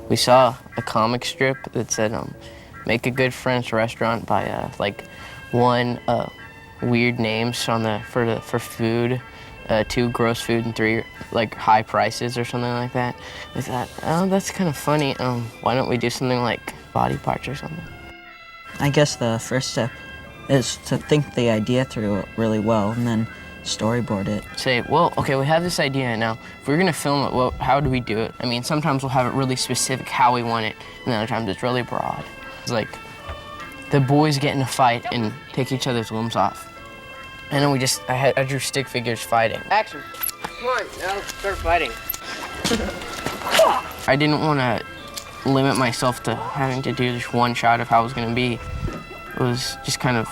We saw a comic strip that said, "Make a good French restaurant by like one weird names on the for food, two gross food, and three like high prices or something like that." We thought, oh, that's kind of funny. Why don't we do something like body parts or something? I guess the first step is to think the idea through really well and then storyboard it. Say, well, okay, we have this idea now. If we're gonna film it, well, how do we do it? I mean, sometimes we'll have it really specific how we want it, and other times it's really broad. It's like the boys get in a fight and take each other's limbs off. And then I drew stick figures fighting. Action. Come on, now start fighting. I didn't want to limit myself to having to do just one shot of how it was gonna be. It was just kind of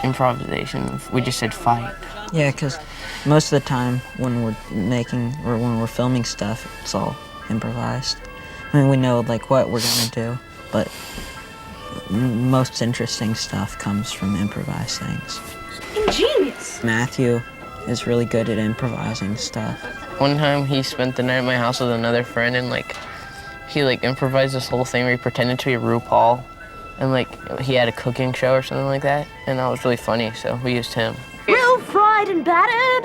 improvisation. We just said fight. Yeah, because most of the time when we're making or when we're filming stuff, it's all improvised. I mean, we know like what we're gonna do, but most interesting stuff comes from improvised things. Ingenious! Matthew is really good at improvising stuff. One time he spent the night at my house with another friend and he improvised this whole thing where he pretended to be RuPaul and he had a cooking show or something like that, and that was really funny, so we used him. Real fried and battered!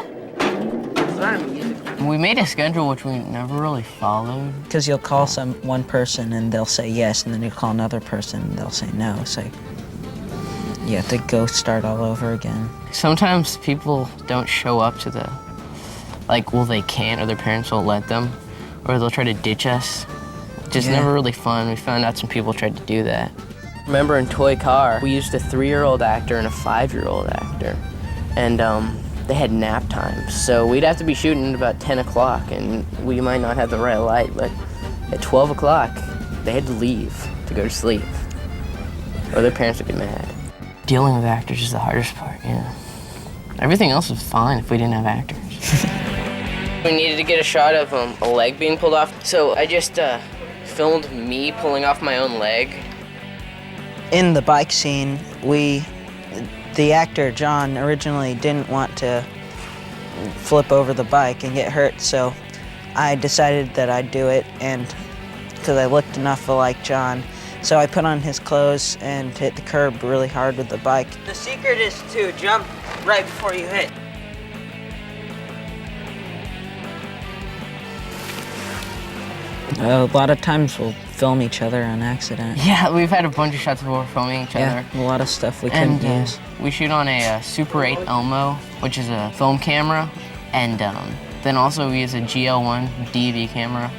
We made a schedule which we never really followed. Because you'll call one person and they'll say yes, and then you call another person and they'll say no, so you have to go start all over again. Sometimes people don't show up to they can't, or their parents won't let them, or they'll try to ditch us. Just never really fun. We found out some people tried to do that. Remember in Toy Car, we used a 3-year-old actor and a 5-year-old actor, and they had nap times. So we'd have to be shooting at about 10 o'clock, and we might not have the right light, but at 12 o'clock, they had to leave to go to sleep, or their parents would get mad. Dealing with actors is the hardest part, yeah. Everything else was fine if we didn't have actors. We needed to get a shot of a leg being pulled off, so I just filmed me pulling off my own leg. In the bike scene, the actor, John, originally didn't want to flip over the bike and get hurt, so I decided that I'd do it, and because I looked enough like John. So I put on his clothes and hit the curb really hard with the bike. The secret is to jump right before you hit. A lot of times we'll film each other on accident. Yeah, we've had a bunch of shots where we're filming each other. Yeah, a lot of stuff we couldn't use. We shoot on a Super 8 Elmo, which is a film camera, and then also we use a GL1 DV camera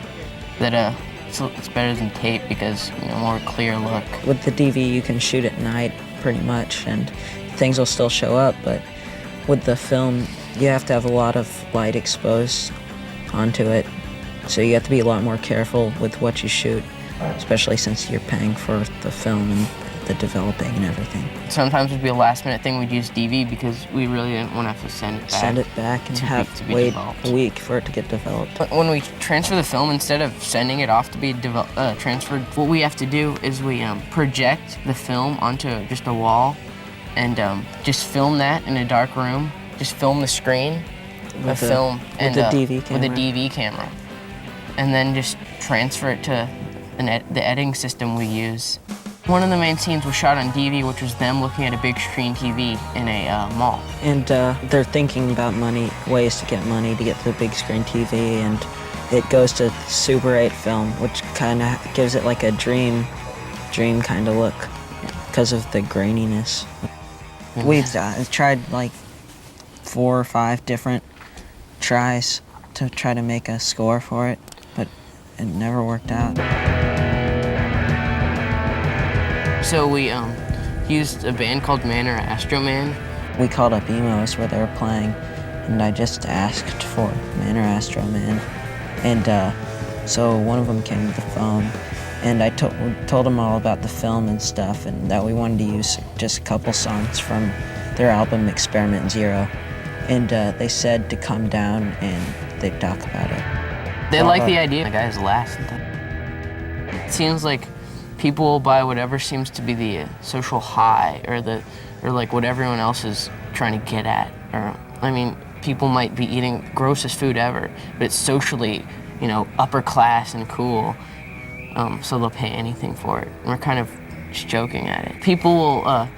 that it's better than tape because more clear look. With the DV, you can shoot at night pretty much, and things will still show up. But with the film, you have to have a lot of light exposed onto it. So you have to be a lot more careful with what you shoot, especially since you're paying for the film and the developing and everything. Sometimes it'd be a last-minute thing. We'd use DV because we really didn't want to have to send it back. And have to wait a week for it to get developed. But when we transfer the film, instead of sending it off to be transferred, what we have to do is we project the film onto just a wall and just film that in a dark room. Just film the screen, with the DV camera. And then just transfer it to the editing system we use. One of the main scenes was shot on DV, which was them looking at a big screen TV in a mall. And they're thinking about ways to get money to get the big screen TV, and it goes to Super 8 film, which kind of gives it like a dream kind of look because of the graininess. Mm-hmm. We've tried like 4 or 5 different tries to try to make a score for it, but it never worked out. So we used a band called Man or Astro Man. We called up emos where they were playing, and I just asked for Man or Astro Man. And so one of them came to the phone, and I told them all about the film and stuff, and that we wanted to use just a couple songs from their album Experiment Zero. And they said to come down and they'd talk about it. They like the idea. The guys laugh. It seems like people will buy whatever seems to be the social high or like what everyone else is trying to get at. Or I mean, people might be eating grossest food ever, but it's socially, upper class and cool. so they'll pay anything for it. And we're kind of just joking at it. People will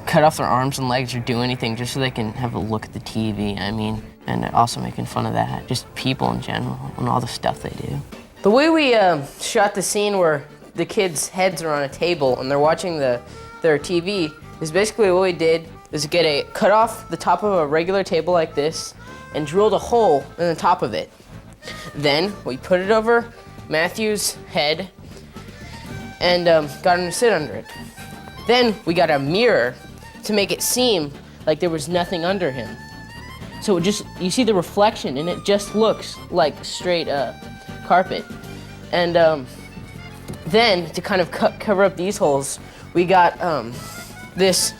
cut off their arms and legs or do anything just so they can have a look at the TV, I mean, and also making fun of that. Just people in general and all the stuff they do. The way we shot the scene where the kids' heads are on a table and they're watching their TV is basically what we did is cut off the top of a regular table like this and drilled a hole in the top of it. Then we put it over Matthew's head and got him to sit under it. Then we got a mirror to make it seem like there was nothing under him. So you see the reflection and it just looks like straight carpet. And then to kind of cover up these holes, we got this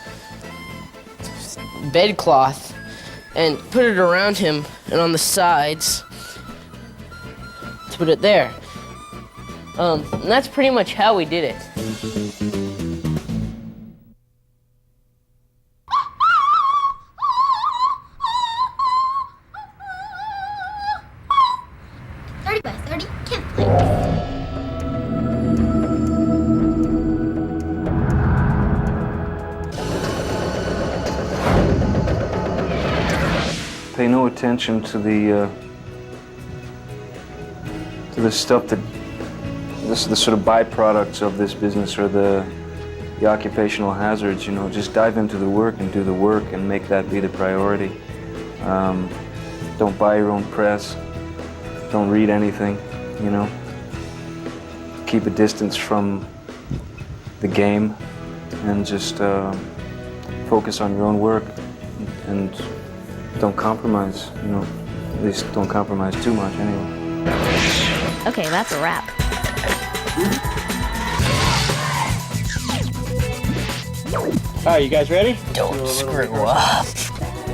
bedcloth and put it around him and on the sides to put it there. And that's pretty much how we did it. Pay no attention to the stuff that the sort of byproducts of this business or the occupational hazards. You know, just dive into the work and do the work and make that be the priority. Don't buy your own press. Don't read anything. You know, keep a distance from the game and just focus on your own work and don't compromise, you know, at least don't compromise too much anyway. Okay, that's a wrap. All right, you guys ready? Don't screw up.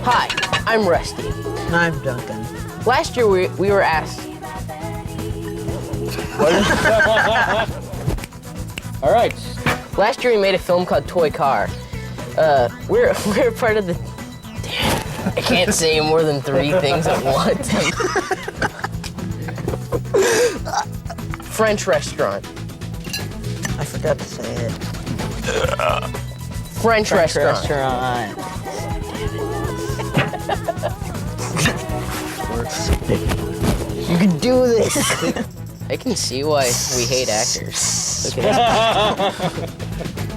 Hi, I'm Rusty. And I'm Duncan. Last year we were asked. All right. Last year we made a film called Toy Car. We're part of the. Damn, I can't say more than 3 things at once. French restaurant. I forgot to say it. French restaurant. You can do this. I can see why we hate actors. Look at that.